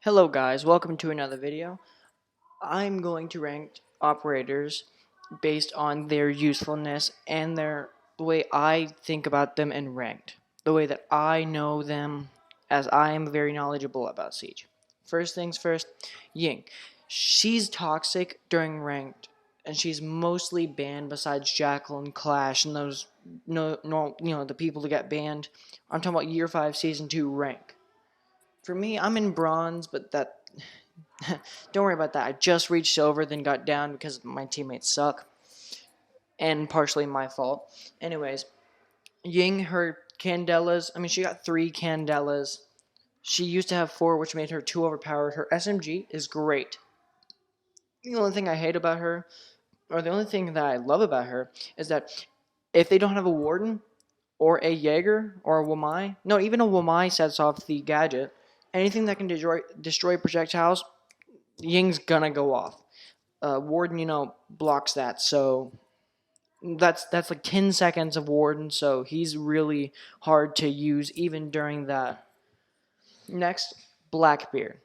Hello guys, welcome to another video. I'm going to rank operators based on their usefulness and the way I think about them and ranked. The way that I know them, as I am very knowledgeable about Siege. First things first, Ying. She's toxic during ranked, and she's mostly banned besides Jackal and Clash and those the people that got banned. I'm talking about Year 5 Season 2 rank. For me, I'm in bronze, but that don't worry about that. I just reached silver, then got down because my teammates suck, and partially my fault. Anyways, Ying, her Candelas, she got 3 Candelas. She used to have 4, which made her too overpowered. Her SMG is great. The only thing I hate about her, or the only thing that I love about her, is that if they don't have a Warden, or a Jaeger, or a Wamai, no, even a Wamai sets off the gadget, anything that can destroy projectiles, Ying's gonna go off. Warden, blocks that, so that's like 10 seconds of Warden, so he's really hard to use even during that. Next, Blackbeard.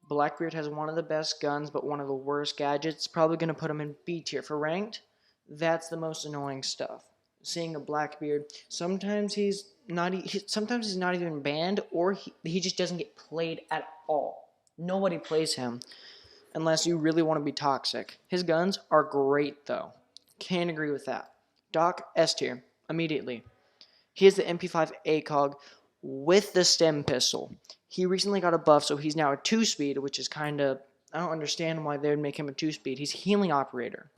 Blackbeard has one of the best guns, but one of the worst gadgets. Probably going to put him in B tier for ranked. That's the most annoying stuff. Seeing a Blackbeard, sometimes sometimes he's not even banned, or he just doesn't get played at all. Nobody plays him unless you really want to be toxic. His guns are great, though. Can't agree with that. Doc, S tier, immediately. He has the MP5 ACOG with the stem pistol. He recently got a buff, so he's now a 2-speed, which is kind of... I don't understand why they would make him a 2-speed. He's a healing operator.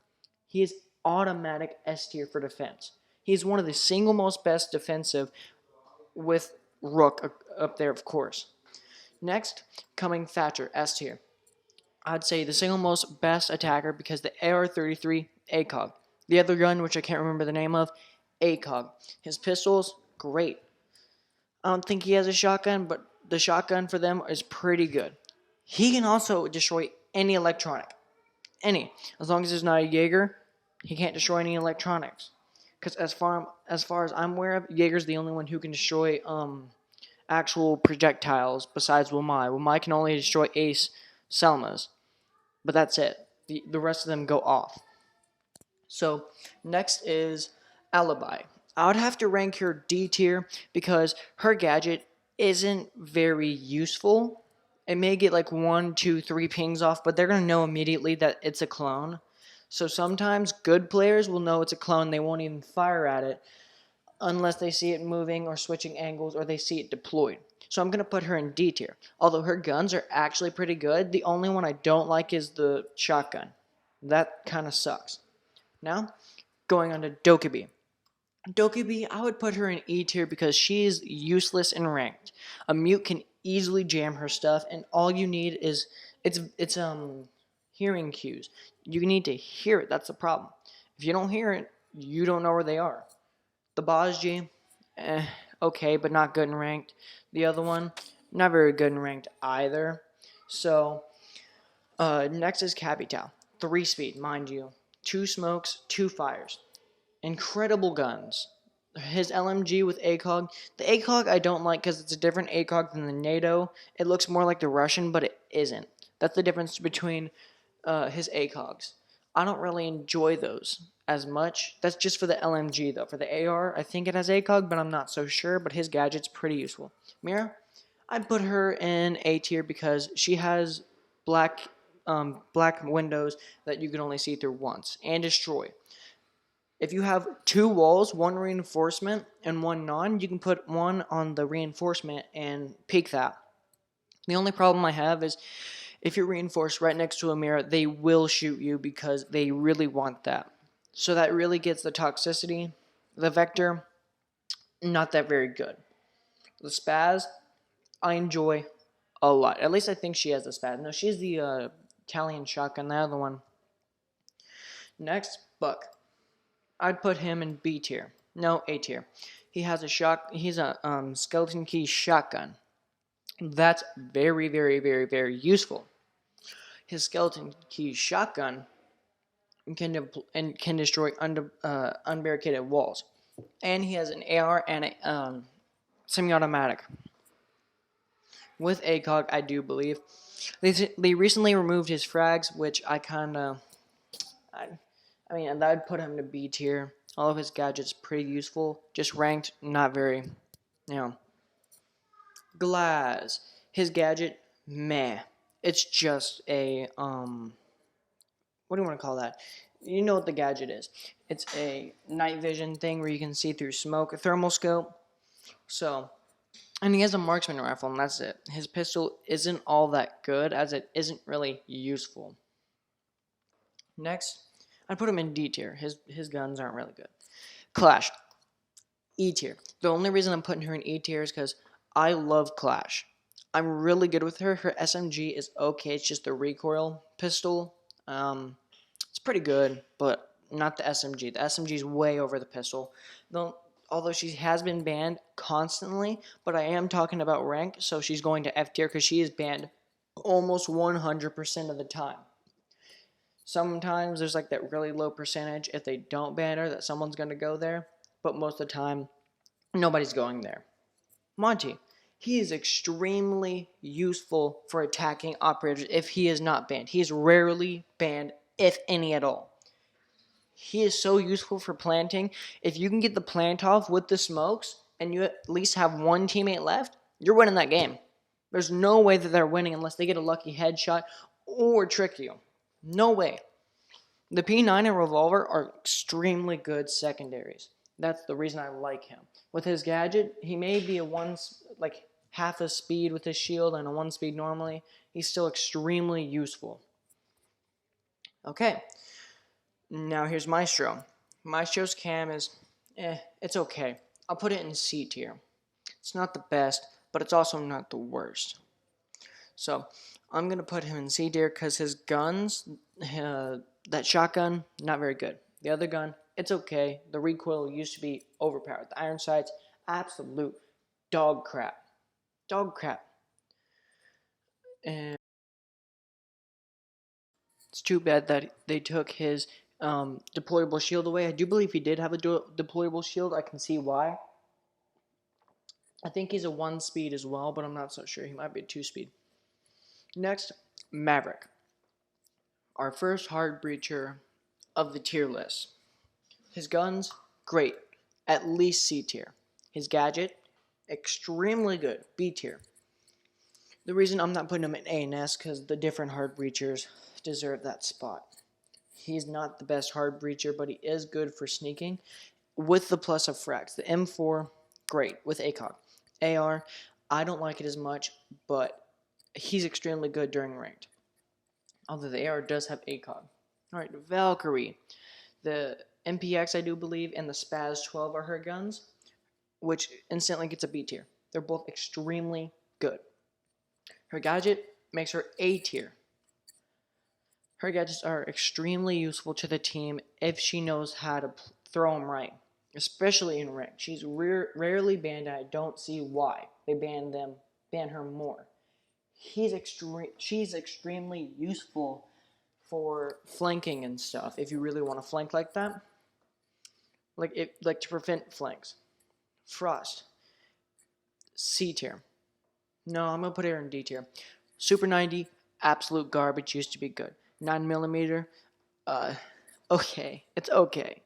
He is automatic S tier for defense. He's one of the single most best defensive with Rook up there, of course. Next, coming Thatcher, S tier. I'd say the single most best attacker because the AR-33 ACOG. The other gun, which I can't remember the name of, ACOG. His pistols, great. I don't think he has a shotgun, but the shotgun for them is pretty good. He can also destroy any electronic. Any. As long as it's not a Jaeger, he can't destroy any electronics. Because as far as I'm aware of, Jaeger's the only one who can destroy actual projectiles besides Wamai. Wamai can only destroy Ace Selmas. But that's it. The rest of them go off. So, next is Alibi. I would have to rank her D tier because her gadget isn't very useful. It may get like 1, 2, 3 pings off, but they're going to know immediately that it's a clone. So sometimes good players will know it's a clone. They won't even fire at it unless they see it moving or switching angles or they see it deployed. So I'm going to put her in D tier. Although her guns are actually pretty good, the only one I don't like is the shotgun. That kind of sucks. Now, going on to Dokkaebi. Dokkaebi, I would put her in E tier because she's useless in ranked. A mute can easily jam her stuff, and all you need is it's hearing cues. You need to hear it. That's the problem. If you don't hear it, you don't know where they are. The Bozji, okay, but not good in ranked. The other one, not very good in ranked either. So, next is Capital. 3-speed, mind you. 2 smokes, 2 fires. Incredible guns. His LMG with ACOG. The ACOG I don't like because it's a different ACOG than the NATO. It looks more like the Russian, but it isn't. That's the difference between his ACOGs. I don't really enjoy those as much. That's just for the LMG, though. For the AR, I think it has ACOG, but I'm not so sure. But his gadget's pretty useful. Mira, I'd put her in A tier because she has black windows that you can only see through once and destroy. If you have 2 walls, 1 reinforcement and 1 non, you can put 1 on the reinforcement and peek that. The only problem I have is if you're reinforced right next to a mirror, they will shoot you because they really want that. So that really gets the toxicity. The Vector, not that very good. The Spaz, I enjoy a lot. At least I think she has the Spaz. No, she has the Italian shotgun, the other one. Next, Buck. I'd put him in B tier. No, A tier. He's a skeleton key shotgun. That's very, very, very, very useful. His skeleton key shotgun can destroy unbarricaded walls. And he has an AR and a semi-automatic. with ACOG, I do believe. They recently removed his frags, which I kind of, I, I mean, I'd put him to B tier. All of his gadgets pretty useful, just ranked not very, you know. Glass, his gadget, meh. It's just a what do you want to call that? You know what the gadget is. It's a night vision thing where you can see through smoke, a thermal scope. So, and he has a marksman rifle, and that's it. His pistol isn't all that good, as it isn't really useful. Next, I'd put him in D tier. His guns aren't really good. Clash, E tier. The only reason I'm putting her in E tier is because I love Clash. I'm really good with her. Her SMG is okay. It's just the recoil pistol. It's pretty good, but not the SMG. The SMG is way over the pistol. Although she has been banned constantly, but I am talking about rank, so she's going to F tier because she is banned almost 100% of the time. Sometimes there's like that really low percentage if they don't ban her that someone's going to go there, but most of the time nobody's going there. Monty, he is extremely useful for attacking operators if he is not banned. He is rarely banned, if any at all. He is so useful for planting. If you can get the plant off with the smokes and you at least have one teammate left, you're winning that game. There's no way that they're winning unless they get a lucky headshot or trick you. No way. The P9 and Revolver are extremely good secondaries. That's the reason I like him. With his gadget, he may be like half a speed with his shield and a 1 speed normally. He's still extremely useful. Okay. Now here's Maestro. Maestro's cam is, it's okay. I'll put it in C tier. It's not the best, but it's also not the worst. So I'm going to put him in C tier because his guns, that shotgun, not very good. The other gun, it's okay. The recoil used to be overpowered. The iron sights, absolute dog crap. Dog crap. And it's too bad that they took his deployable shield away. I do believe he did have a deployable shield. I can see why. I think he's a 1 speed as well, but I'm not so sure. He might be a 2 speed. Next, Maverick. Our first hard breacher of the tier list. His guns, great. At least C tier. His gadget, extremely good. B tier. The reason I'm not putting him in A and S because the different hard breachers deserve that spot. He's not the best hard breacher, but he is good for sneaking with the plus of frags. The M4, great with ACOG. AR, I don't like it as much, but he's extremely good during ranked. Although the AR does have ACOG. Alright, Valkyrie. The MPX, I do believe, and the Spaz 12 are her guns, which instantly gets a B tier. They're both extremely good. Her gadget makes her A tier. Her gadgets are extremely useful to the team if she knows how to throw them right, especially in rank. She's rarely banned, and I don't see why they ban her more. She's extremely useful for flanking and stuff. If you really want to flank like that, like to prevent flanks. Frost, C tier. No, I'm gonna put her in D tier. Super 90, absolute garbage. Used to be good. 9mm, okay, it's okay,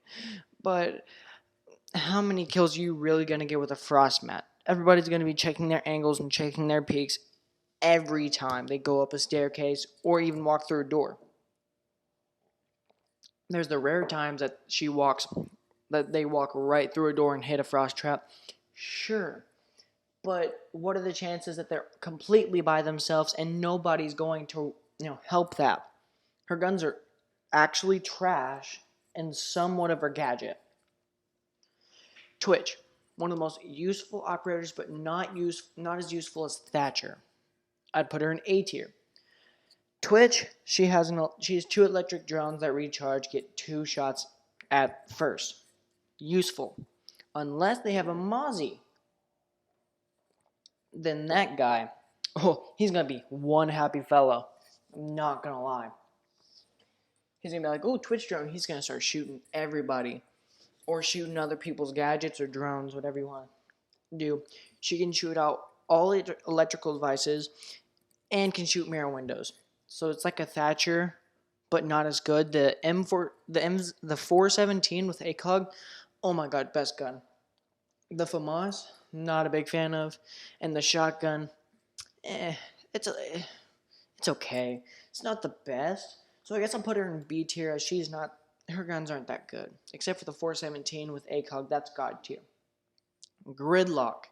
but how many kills are you really gonna get with a Frost mat? Everybody's gonna be checking their angles and checking their peaks every time they go up a staircase or even walk through a door. There's the rare times that they walk right through a door and hit a frost trap. Sure. But what are the chances that they're completely by themselves and nobody's going to, help that? Her guns are actually trash and somewhat of her gadget. Twitch, one of the most useful operators, but not as useful as Thatcher. I'd put her in A tier. Twitch, she has 2 electric drones that recharge, get 2 shots at first. Useful. Unless they have a Mozzie. Then that guy, he's going to be one happy fellow. I'm not going to lie. He's going to be like, oh, Twitch drone. He's going to start shooting everybody. Or shooting other people's gadgets or drones, whatever you want to do. She can shoot out all electrical devices, and can shoot mirror windows. So it's like a Thatcher, but not as good. The 417 with ACOG, oh my god, best gun. The FAMAS, not a big fan of, and the shotgun, eh, it's a, it's okay. It's not the best, so I guess I'll put her in B tier as she's not. Her guns aren't that good, except for the 417 with ACOG. That's god tier. Gridlock.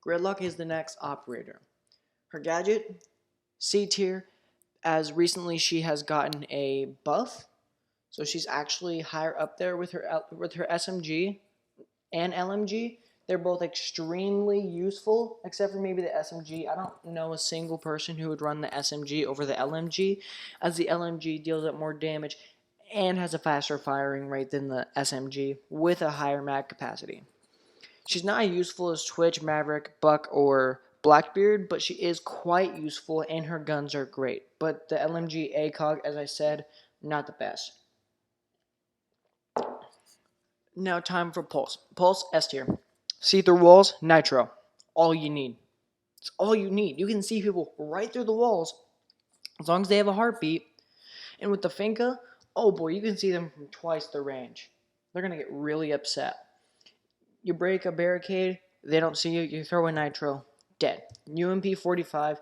Gridlock is the next operator. Her gadget, C tier, as recently she has gotten a buff, so she's actually higher up there with her SMG and LMG. They're both extremely useful, except for maybe the SMG. I don't know a single person who would run the SMG over the LMG, as the LMG deals up more damage and has a faster firing rate than the SMG with a higher mag capacity. She's not as useful as Twitch, Maverick, Buck, or Blackbeard, but she is quite useful and her guns are great. But the LMG ACOG, as I said, not the best. Now time for Pulse. Pulse S tier. See through walls, Nitro. All you need. It's all you need. You can see people right through the walls as long as they have a heartbeat. And with the Finka, oh boy, you can see them from twice the range. They're going to get really upset. You break a barricade, they don't see you, you throw a Nitro, dead. UMP 45,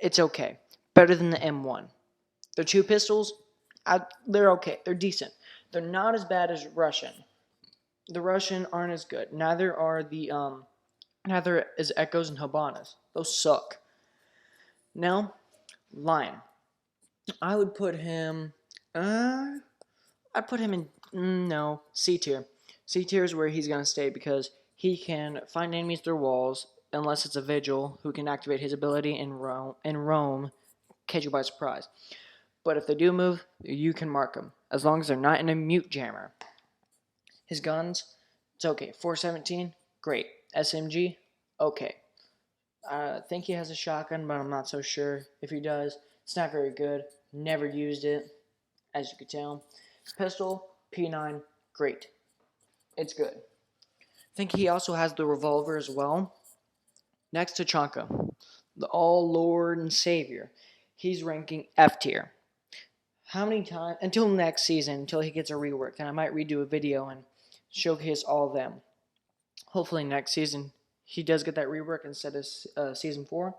it's okay. Better than the M1. The two pistols, they're okay. They're decent. They're not as bad as Russian. The Russian aren't as good. Neither is Echoes and Habanas. Those suck. Now, Lion. I would put him, I'd put him in, no, C tier. C tier is where he's going to stay because he can find enemies through walls, unless it's a Vigil who can activate his ability and roam, catch you by surprise. But if they do move, you can mark them, as long as they're not in a mute jammer. His guns, it's okay. 417, great. SMG, okay. I think he has a shotgun, but I'm not so sure. If he does, it's not very good. Never used it, as you could tell. Pistol, P9, great. It's good. I think he also has the revolver as well. Next to Chanka, the all Lord and Savior. He's ranking F tier. How many times, until next season, until he gets a rework, and I might redo a video and showcase all of them. Hopefully next season he does get that rework instead of season 4,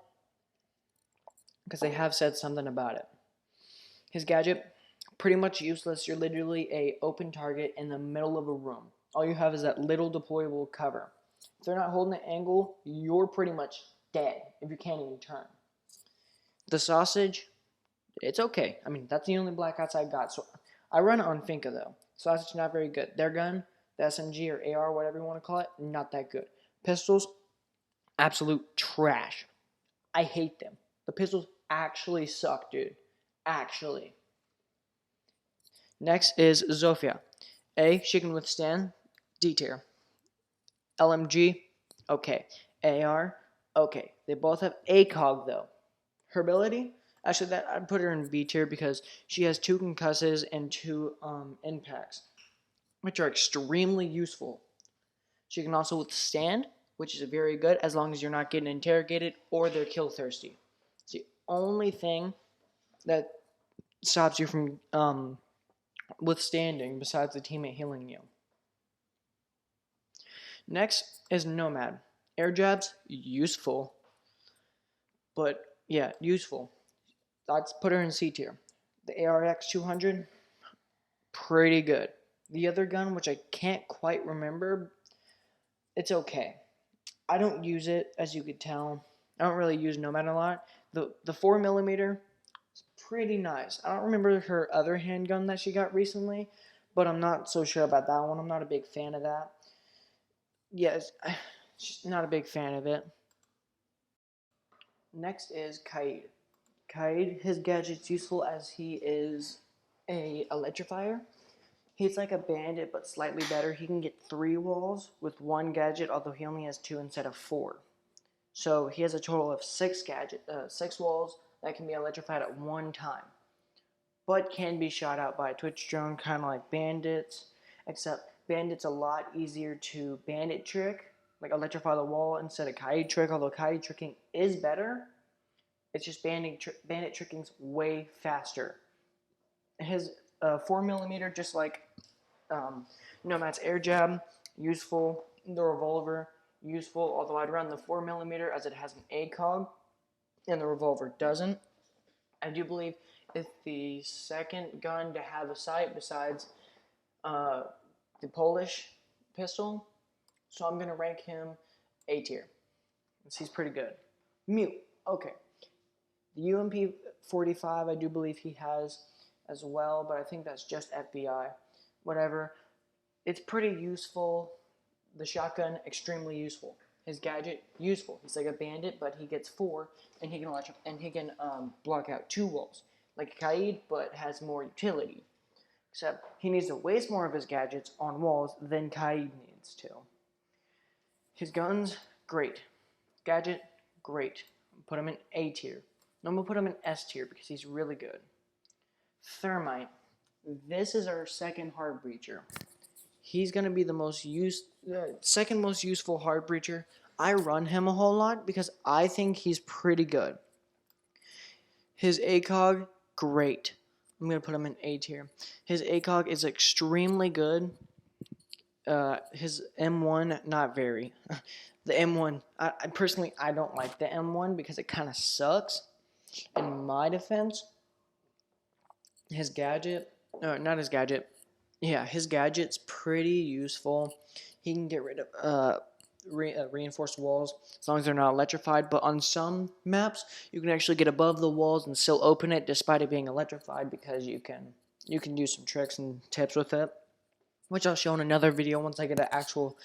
because they have said something about it. His gadget, pretty much useless. You're literally a open target in the middle of a room. All you have is that little deployable cover. If they're not holding an angle, you're pretty much dead if you can't even turn. The sausage, it's okay. I mean, that's the only Black Ops I got. So I run it on Finka though. Sausage not very good. Their gun, the SMG or AR, whatever you want to call it, not that good. Pistols, absolute trash. I hate them. The pistols actually suck, dude. Actually. Next is Zofia. A, she can withstand. D tier. LMG, okay. AR, okay. They both have ACOG though. Her ability, actually that I'd put her in B tier because she has 2 concusses and 2 impacts, which are extremely useful. She can also withstand, which is very good as long as you're not getting interrogated or they're kill thirsty. It's the only thing that stops you from withstanding besides the teammate healing you. Next is Nomad. Air jabs, useful. But yeah, useful. Let's put her in C tier. The ARX 200, pretty good. The other gun, which I can't quite remember, it's okay. I don't use it, as you could tell. I don't really use Nomad a lot. The 4mm is pretty nice. I don't remember her other handgun that she got recently, but I'm not so sure about that one. I'm not a big fan of that. Yes, just not a big fan of it. Next is Kaid. Kaid, his gadget's useful as he is a electrifier. He's like a bandit, but slightly better. He can get 3 walls with 1 gadget, although he only has 2 instead of 4. So he has a total of 6 walls that can be electrified at one time, but can be shot out by a Twitch drone, kind of like bandits, except bandits a lot easier to bandit trick like electrify the wall instead of kite trick. Although kite tricking is better, it's just bandit tricking's way faster. His 4mm, just like Nomad's air jab, useful. The revolver, useful. Although I'd run the 4mm as it has an ACOG, and the revolver doesn't. I do believe it's the second gun to have a sight besides the Polish pistol. So I'm going to rank him A tier. He's pretty good. Mute. Okay. The UMP 45 I do believe he has as well, but I think that's just FBI. Whatever. It's pretty useful. The shotgun, extremely useful. His gadget, useful. He's like a bandit, but he gets 4, and he can block out 2 walls, like Kaid, but has more utility. Except he needs to waste more of his gadgets on walls than Kaid needs to. His guns, great. Gadget, great. Put him in A tier. I'm gonna put him in S tier because he's really good. Thermite. This is our second hard breacher. He's gonna be the second most useful hard breacher. I run him a whole lot because I think he's pretty good. His ACOG, great. I'm gonna put him in A tier. His ACOG is extremely good. His M1, not very. The M1, I personally, I don't like the M1 because it kind of sucks. In my defense, his gadget, not his gadget, yeah, his gadget's pretty useful. He can get rid of reinforced walls as long as they're not electrified. But on some maps, you can actually get above the walls and still open it despite it being electrified because you can do some tricks and tips with it, which I'll show in another video once I get an actual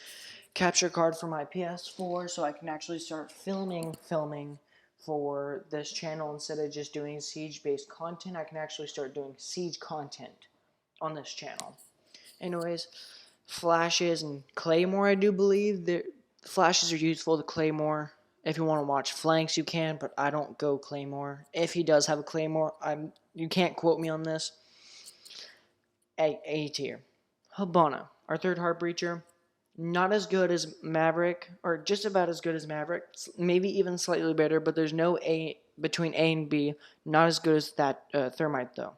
capture card for my PS4, so I can actually start filming for this channel instead of just doing Siege-based content. I can actually start doing Siege content on this channel. Anyways, flashes and Claymore, I do believe. The flashes are useful. The Claymore, if you want to watch flanks, you can, but I don't go Claymore. If he does have a Claymore, you can't quote me on this. A tier. Habana, our third heart breacher. Not as good as Maverick, or just about as good as Maverick. Maybe even slightly better, but there's no A between A and B. Not as good as that Thermite, though.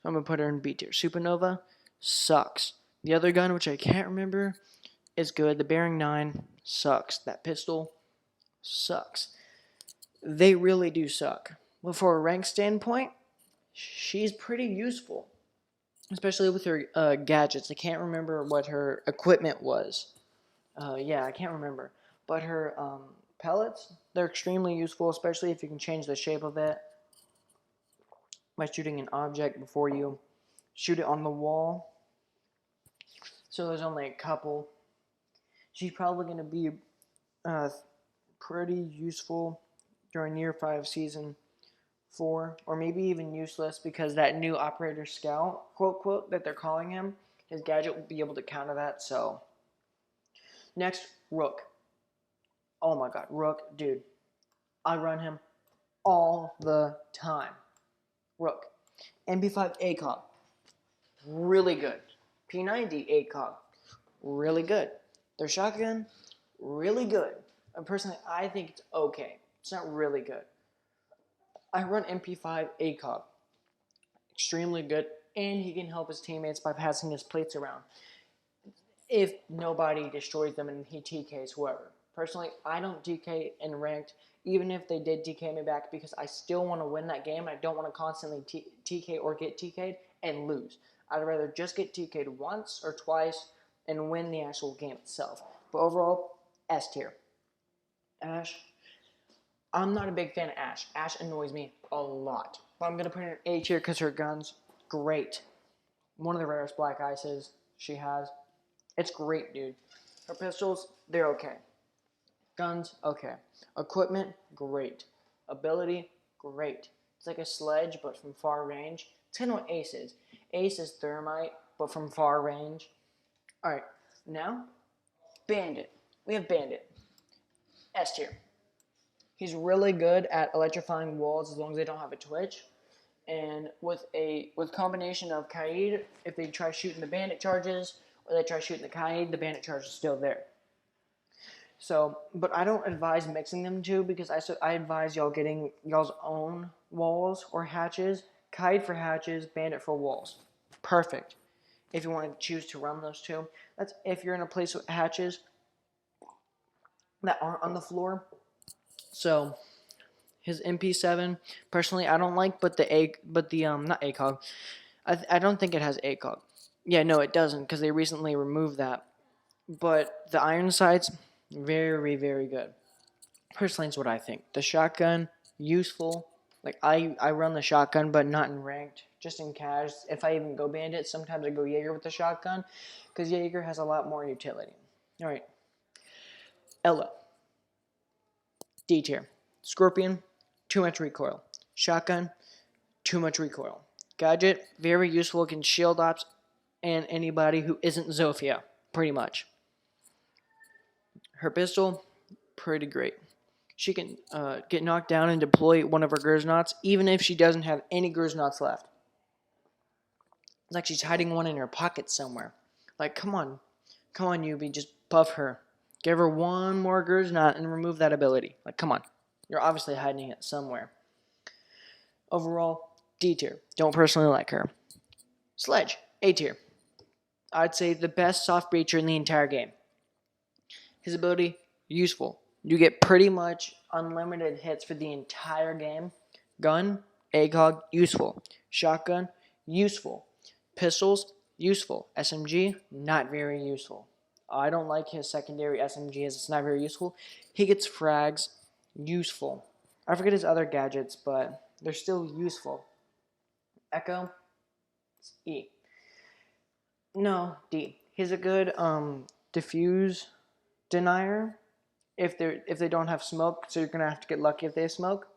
So I'm going to put her in B tier. Supernova sucks. The other gun, which I can't remember, is good. The Bearing 9 sucks. That pistol sucks. They really do suck. But for a rank standpoint, she's pretty useful. Especially with her gadgets. I can't remember what her equipment was. Yeah, I can't remember. But her pellets, they're extremely useful, especially if you can change the shape of it by shooting an object before you shoot it on the wall. So there's only a couple. She's probably going to be pretty useful during Year 5 Season 4, or maybe even useless because that new Operator Scout, quote, that they're calling him, his gadget will be able to counter that, so. Next, Rook. Oh my god, Rook, dude. I run him all the time. Rook. MP5 ACOG. Really good. P90 ACOG. Really good. Their shotgun. Really good. And personally, I think it's okay. It's not really good. I run MP5 ACOG. Extremely good. And he can help his teammates by passing his plates around, if nobody destroys them and he TKs whoever. Personally, I don't TK in ranked, even if they did TK me back, because I still want to win that game. I don't want to constantly TK or get TK'd and lose. I'd rather just get TK'd once or twice and win the actual game itself. But overall, S tier. Ash. I'm not a big fan of Ash. Ash annoys me a lot. But I'm going to put her in A tier because her guns, great. One of the rarest black ices she has. It's great, dude. Her pistols, they're okay. Guns, okay. Equipment, great. Ability, great. It's like a sledge, but from far range. It's kind of what Ace is. Ace is Thermite, but from far range. Alright, now, Bandit. We have Bandit. S tier. He's really good at electrifying walls as long as they don't have a twitch. And with combination of Kaid, if they try shooting the Bandit charges, or they try shooting the Kaid, the Bandit charge is still there. So, but I don't advise mixing them two because I advise y'all getting y'all's own walls or hatches. Kite for hatches, bandit for walls. Perfect. If you want to choose to run those two, that's if you're in a place with hatches that aren't on the floor. So his MP7, personally, I don't like, but the not ACOG. I don't think it has ACOG. Yeah, no, it doesn't because they recently removed that. But the iron sights, very, very good. Personally, it's what I think. The shotgun, useful. Like, I run the shotgun, but not in ranked. Just in cash. If I even go bandit, sometimes I go Jaeger with the shotgun. Because Jaeger has a lot more utility. Alright. Ella. D tier. Scorpion, too much recoil. Shotgun, too much recoil. Gadget, very useful against shield ops and anybody who isn't Zofia. Pretty much. Her pistol, pretty great. She can get knocked down and deploy one of her Gersnots, even if she doesn't have any Gersnots left. It's like she's hiding one in her pocket somewhere. Like, come on, Yubi, just buff her. Give her one more Gersnot and remove that ability. Like, come on. You're obviously hiding it somewhere. Overall, D tier. Don't personally like her. Sledge, A tier. I'd say the best soft breacher in the entire game. His ability, useful. You get pretty much unlimited hits for the entire game. Gun, ACOG, useful. Shotgun, useful. Pistols, useful. SMG, not very useful. I don't like his secondary SMG as it's not very useful. He gets frags, useful. I forget his other gadgets, but they're still useful. Echo, E. No, D. He's a good diffuse denier if they don't have smoke, so you're gonna have to get lucky if they have smoke.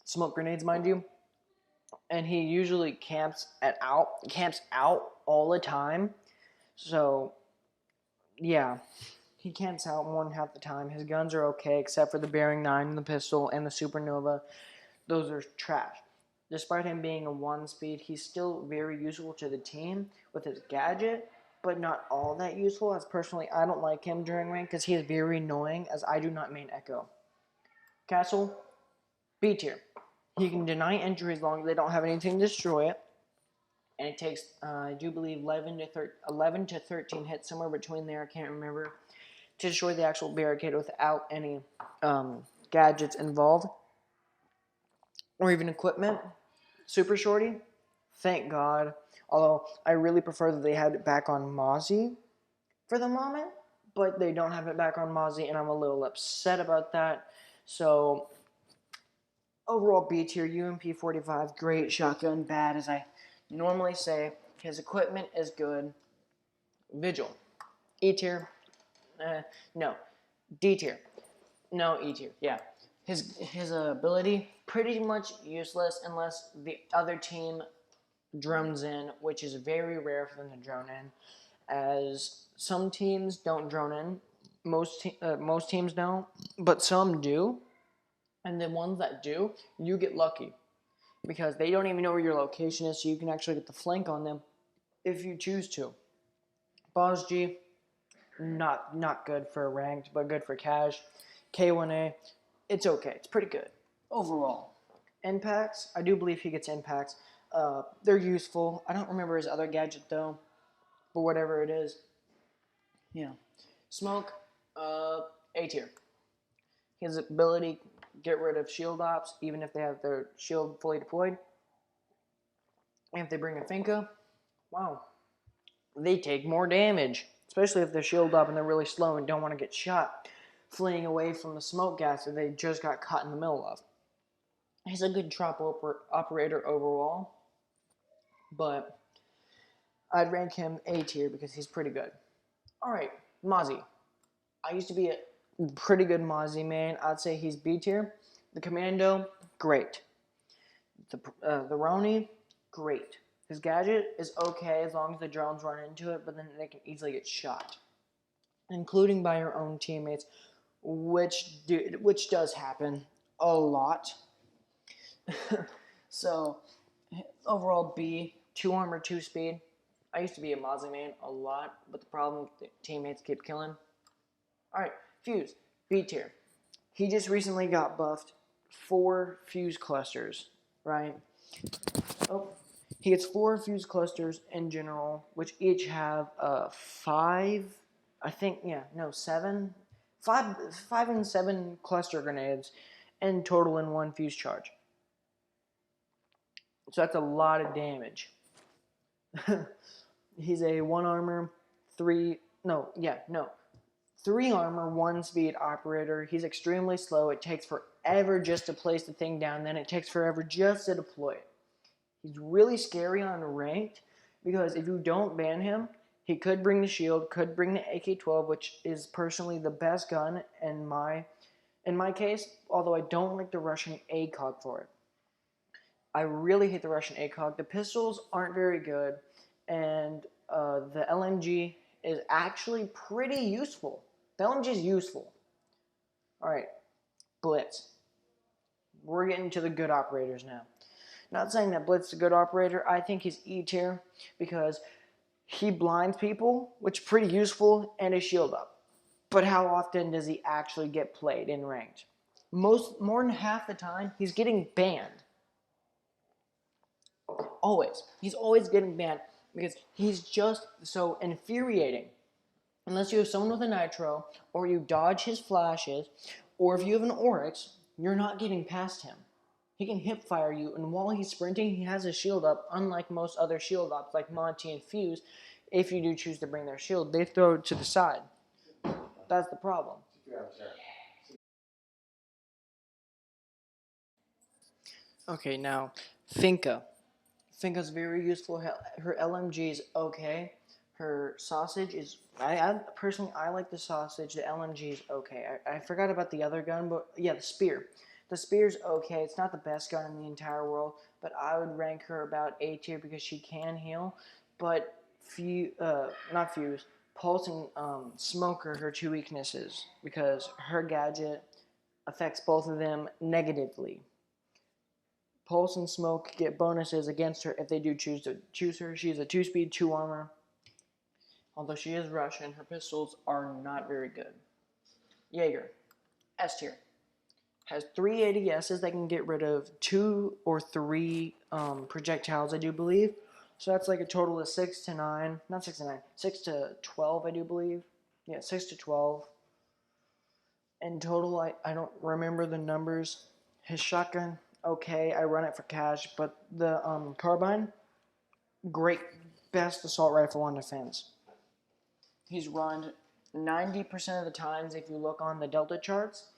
Smoke grenades, mind you. And he usually camps out all the time. So yeah, he camps out more than half the time. His guns are okay, except for the Bearing 9 and the pistol and the Supernova. Those are trash. Despite him being a 1-speed, he's still very useful to the team with his gadget, but not all that useful, as personally I don't like him during rank because he is very annoying, as I do not main Echo. Castle, B tier. He can deny entry as long as they don't have anything to destroy it. And it takes, I do believe, 11 to 13 hits, somewhere between there, I can't remember, to destroy the actual barricade without any gadgets involved. Or even equipment. Super Shorty, thank God. Although, I really prefer that they had it back on Mozzie for the moment. But they don't have it back on Mozzie, and I'm a little upset about that. So, overall B tier, UMP 45, great shotgun, bad as I normally say. His equipment is good. Vigil, E tier, no. D tier, no, E tier, yeah. His ability, pretty much useless unless the other team drones in, which is very rare for them to drone in, as some teams don't drone in. Most teams don't, but some do. And the ones that do, you get lucky because they don't even know where your location is, so you can actually get the flank on them if you choose to. Boss G, not good for ranked, but good for cash. K1A, it's okay. It's pretty good overall. Impacts, I do believe he gets impacts. They're useful. I don't remember his other gadget though, but whatever it is, yeah. Smoke, A tier. His ability get rid of shield ops, even if they have their shield fully deployed. And if they bring a Finka, wow, they take more damage, especially if they're shield up and they're really slow and don't want to get shot, fleeing away from the smoke gas that they just got caught in the middle of. He's a good trap operator overall, but I'd rank him A tier because he's pretty good. Alright, Mozzie. I used to be a pretty good Mozzie main. I'd say he's B tier. The Commando, great. The Roni, great. His gadget is okay as long as the drones run into it, but then they can easily get shot, including by your own teammates, which does happen a lot. So, overall B, 2 armor, 2 speed. I used to be a Mozzie main a lot, but the problem with the teammates keep killing. Alright, Fuse, B tier. He just recently got buffed 4 fuse clusters, right? Oh, he gets 4 fuse clusters in general, which each have 5, I think, yeah, no, 7, 5 and 7 cluster grenades in total in 1 fuse charge. So that's a lot of damage. He's a 1 armor, 3 armor, 1 speed operator. He's extremely slow. It takes forever just to place the thing down, then it takes forever just to deploy it. He's really scary on ranked because if you don't ban him, he could bring the shield, could bring the AK-12, which is personally the best gun in my case, although I don't like the Russian ACOG for it. I really hate the Russian ACOG. The pistols aren't very good, and the LMG is actually pretty useful. The LMG is useful. Alright, Blitz. We're getting to the good operators now. Not saying that Blitz is a good operator. I think he's E tier because he blinds people, which is pretty useful, and his shield up. But how often does he actually get played in ranked? More than half the time, he's getting banned. Always. He's always getting banned because he's just so infuriating. Unless you have someone with a nitro, or you dodge his flashes, or if you have an Oryx, you're not getting past him. He can hip fire you, and while he's sprinting, he has his shield up, unlike most other shield ops like Monty and Fuse. If you do choose to bring their shield, they throw it to the side. That's the problem. Okay, now, Finka. Finka's very useful. Her LMG is okay. Her sausage is, personally, I like the sausage. The LMG is okay. I forgot about the other gun, but yeah, the spear. The spear's okay. It's not the best gun in the entire world, but I would rank her about A tier because she can heal. But not Fuse, Pulse and Smoke are her 2 weaknesses because her gadget affects both of them negatively. Pulse and Smoke get bonuses against her if they do choose her. She's a 2 speed, 2 armor. Although she is Russian, her pistols are not very good. Jaeger, S tier. Has 3 ADSs that can get rid of 2 or 3 projectiles, I do believe. So that's like a total of 6 to 9. Not 6 to 9. 6 to 12, I do believe. Yeah, 6 to 12. In total, I don't remember the numbers. His shotgun, okay, I run it for cash. But the carbine, great. Best assault rifle on defense. He's run 90% of the times if you look on the Delta charts.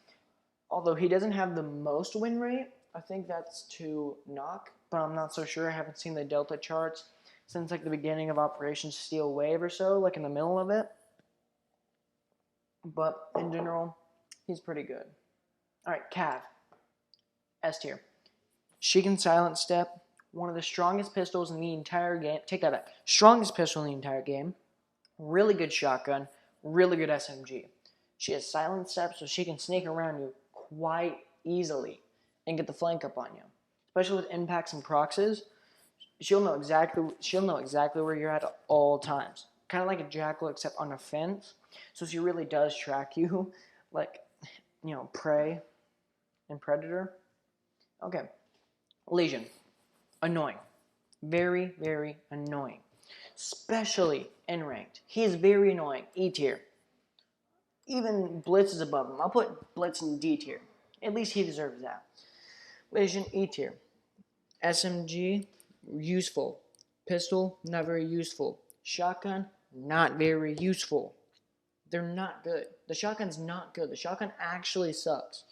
Although he doesn't have the most win rate, I think that's to knock, but I'm not so sure. I haven't seen the Delta charts since like the beginning of Operation Steel Wave or so, like in the middle of it. But in general, he's pretty good. Alright, Cav. S tier. She can silent step, one of the strongest pistols in the entire game. Take that back. Strongest pistol in the entire game. Really good shotgun, really good SMG. She has silent step, so she can sneak around you quite easily and get the flank up on you. Especially with impacts and proxies, she'll know exactly where you're at all times. Kind of like a jackal, except on a fence. So she really does track you, like, prey and predator. Okay, Legion, annoying, very, very annoying. Especially in ranked. He is very annoying. E tier. Even Blitz is above him. I'll put Blitz in D tier. At least he deserves that. Legion, E tier. SMG, useful. Pistol, not very useful. Shotgun, not very useful. They're not good. The shotgun's not good. The shotgun actually sucks.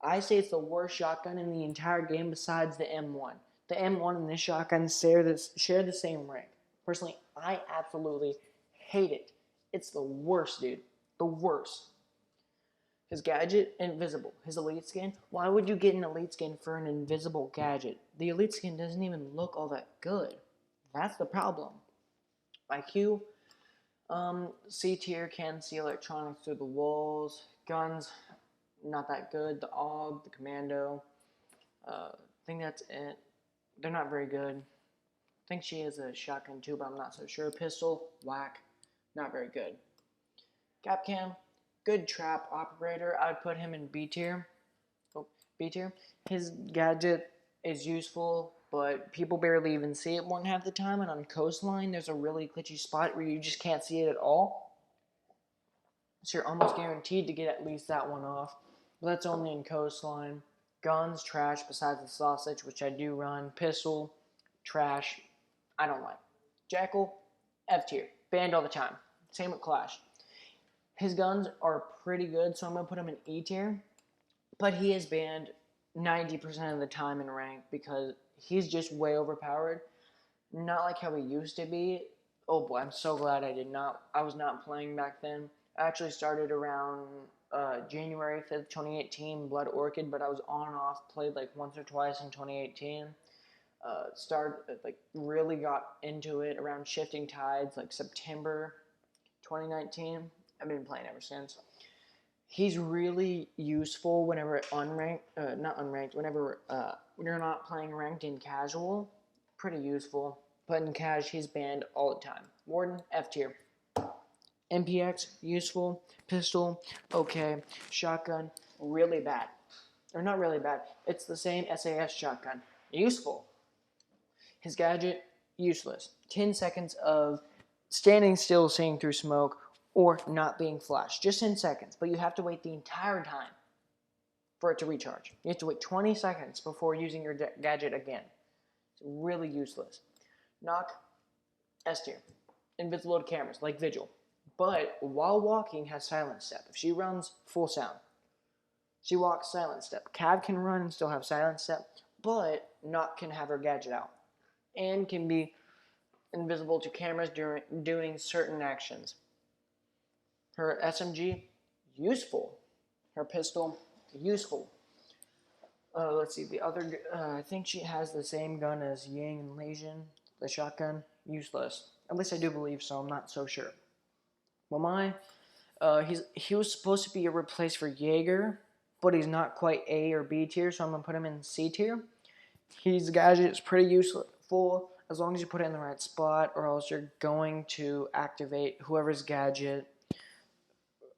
I say it's the worst shotgun in the entire game besides the M1. The M1 and this shotgun share the same rank. Personally, I absolutely hate it. It's the worst, dude. The worst. His gadget, invisible. His elite skin, why would you get an elite skin for an invisible gadget? The elite skin doesn't even look all that good. That's the problem. IQ, C tier, can see electronics through the walls. Guns, not that good. The AUG, the Commando, I think that's it. They're not very good. I think she has a shotgun too, but I'm not so sure. Pistol, whack, not very good. Capcam, good trap operator. I would put him in B tier. Oh, B tier. His gadget is useful, but people barely even see it more than half the time. And on Coastline, there's a really glitchy spot where you just can't see it at all. So you're almost guaranteed to get at least that one off. But that's only in Coastline. Guns, trash, besides the sausage, which I do run. Pistol, trash, I don't like. Jackal, F tier. Banned all the time. Same with Clash. His guns are pretty good, so I'm going to put him in E tier. But he is banned 90% of the time in rank because he's just way overpowered. Not like how he used to be. Oh boy, I'm so glad I was not playing back then. I actually started around January 5th, 2018, Blood Orchid, but I was on and off, played like once or twice in 2018. Really got into it around Shifting Tides, like September 2019. I've been playing ever since. He's really useful whenever whenever you're not playing ranked in casual. Pretty useful. But in cash, he's banned all the time. Warden, F tier. MPX, useful. Pistol, okay. Shotgun, really bad. Or not really bad. It's the same SAS shotgun. Useful. His gadget, useless. 10 seconds of standing still, seeing through smoke, or not being flashed. Just 10 seconds. But you have to wait the entire time for it to recharge. You have to wait 20 seconds before using your gadget again. It's really useless. Knock, S tier. Invisible to cameras, like Vigil. But while walking, has silent step. If she runs, full sound. She walks, silent step. Cav can run and still have silent step, but Knock can have her gadget out. And can be invisible to cameras during doing certain actions. Her SMG, useful. Her pistol, useful. Let's see, the other, I think she has the same gun as Yang and Legion. The shotgun, useless. At least I do believe so, I'm not so sure. Well, he was supposed to be a replace for Jaeger, but he's not quite A or B tier, so I'm going to put him in C tier. His gadget is pretty useful as long as you put it in the right spot, or else you're going to activate whoever's gadget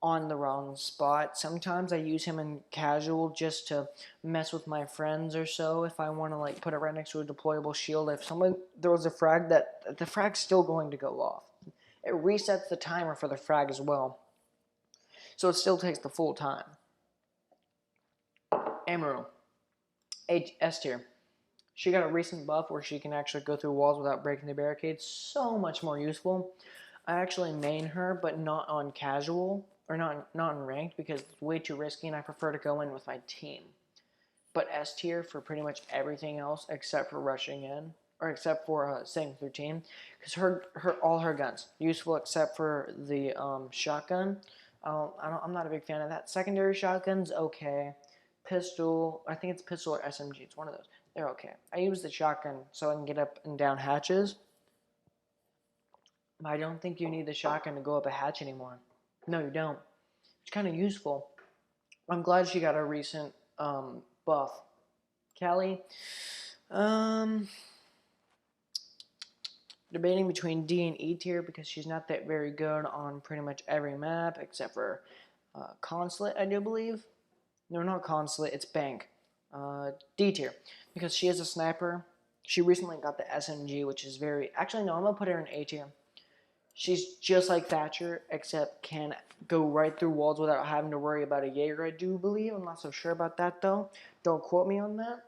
on the wrong spot. Sometimes I use him in casual just to mess with my friends or so. If I want to like put it right next to a deployable shield, if someone throws a frag, the frag's still going to go off. It resets the timer for the frag as well, so it still takes the full time. Amaru, S tier. She got a recent buff where she can actually go through walls without breaking the barricades. So much more useful. I actually main her, but not on casual, or not in ranked, because it's way too risky and I prefer to go in with my team. But S tier for pretty much everything else except for rushing in, or except for staying with her team, because all her guns useful except for the shotgun. I'm not a big fan of that. Secondary shotguns, okay. Pistol, I think it's pistol or SMG. It's one of those. They're okay. I use the shotgun so I can get up and down hatches. But I don't think you need the shotgun to go up a hatch anymore. No, you don't. It's kind of useful. I'm glad she got a recent buff. Callie, debating between D and E tier because she's not that very good on pretty much every map except for Consulate, I do believe. No, not Consulate, it's Bank. D tier because she is a sniper. She recently got the SMG, which is very... Actually, no, I'm going to put her in A tier. She's just like Thatcher, except can go right through walls without having to worry about a Jaeger, I do believe. I'm not so sure about that, though. Don't quote me on that.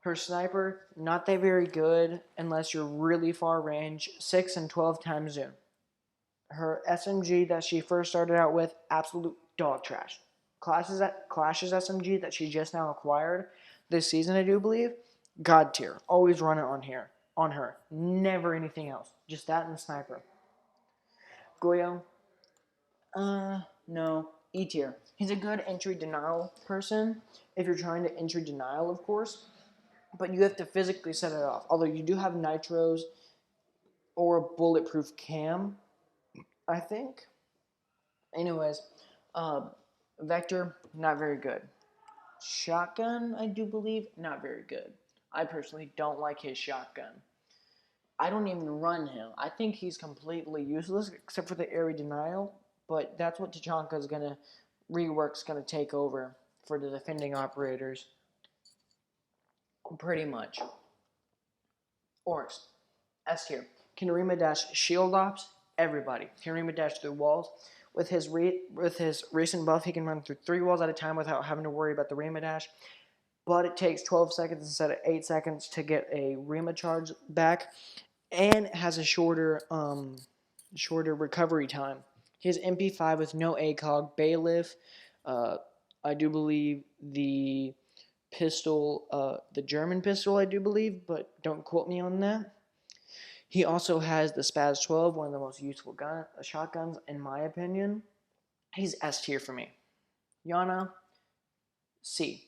Her sniper, not that very good unless you're really far range, 6 and 12 times zoom. Her SMG that she first started out with, absolute dog trash. Clash's SMG that she just now acquired this season, I do believe, God tier. Always run it on her. Never anything else. Just that and the sniper. Goyo, no, E tier. He's a good entry denial person, if you're trying to entry denial, of course, but you have to physically set it off. Although you do have nitros or a bulletproof cam, I think. Anyways, Vector, not very good. Shotgun, I do believe, not very good. I personally don't like his shotgun. I don't even run him. I think he's completely useless except for the area denial. but that's what Tachanka's gonna rework's gonna take over for the defending operators, pretty much. Oryx, S tier. Can Rima dash shield ops? Everybody. Can Rima dash through walls? With his recent buff, he can run through 3 walls at a time without having to worry about the Rima dash. But it takes 12 seconds instead of 8 seconds to get a Rima charge back, and it has a shorter recovery time. He has MP5 with no ACOG, Bailiff. I do believe the pistol, the German pistol, I do believe, but don't quote me on that. He also has the Spaz 12, one of the most useful shotguns, in my opinion. He's S tier for me. Yana, C.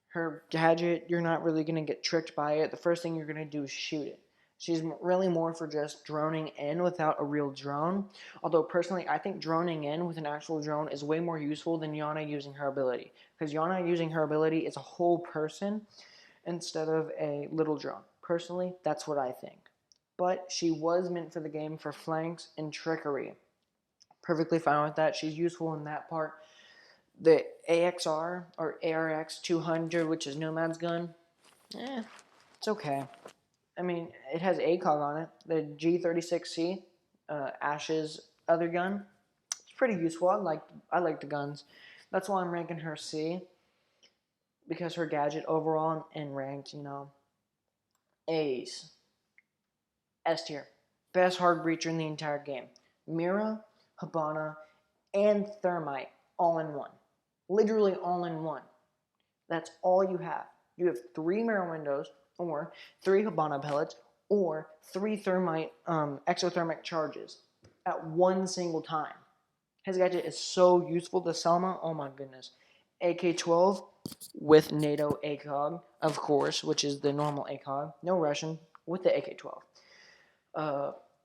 Her gadget, you're not really going to get tricked by it. The first thing you're going to do is shoot it. She's really more for just droning in without a real drone. Although, personally, I think droning in with an actual drone is way more useful than Yana using her ability. Because Yana using her ability is a whole person instead of a little drone. Personally, that's what I think. But she was meant for the game for flanks and trickery. Perfectly fine with that. She's useful in that part. The AXR or ARX 200, which is Nomad's gun, it's okay. I mean, it has ACOG on it. The G36C, Ash's other gun, it's pretty useful. I like the guns. That's why I'm ranking her C, because her gadget overall and ranked, A's. S tier. Best hard breacher in the entire game. Mira, Habana, and Thermite all in one. Literally all in one. That's all you have. You have 3 Mira windows, or 3 Habana pellets, or 3 Thermite exothermic charges at one single time. His gadget is so useful. The Selma, oh my goodness. AK-12 with NATO ACOG, of course, which is the normal ACOG. No Russian, with the AK-12.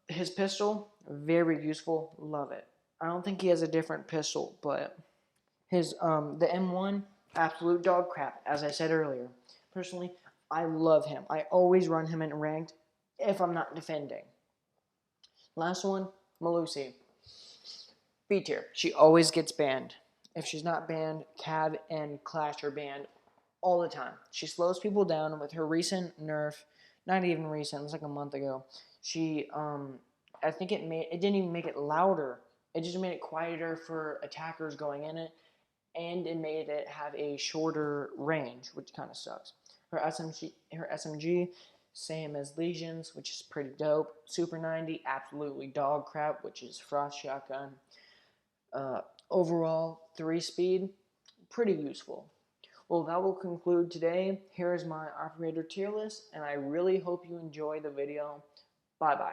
His pistol, very useful. Love it. I don't think he has a different pistol, but the M1, absolute dog crap, as I said earlier. Personally, I love him. I always run him in ranked if I'm not defending. Last one, Malusi. B tier. She always gets banned. If she's not banned, Cav and Clash are banned all the time. She slows people down with her recent nerf. Not even recent, it was like a month ago. She, I think it didn't even make it louder. It just made it quieter for attackers going in it, and it made it have a shorter range, which kind of sucks. Her SMG, same as Legion's, which is pretty dope. Super 90, absolutely dog crap, which is Frost Shotgun. Overall, 3-speed, pretty useful. Well, that will conclude today. Here is my operator tier list, and I really hope you enjoy the video. Bye-bye.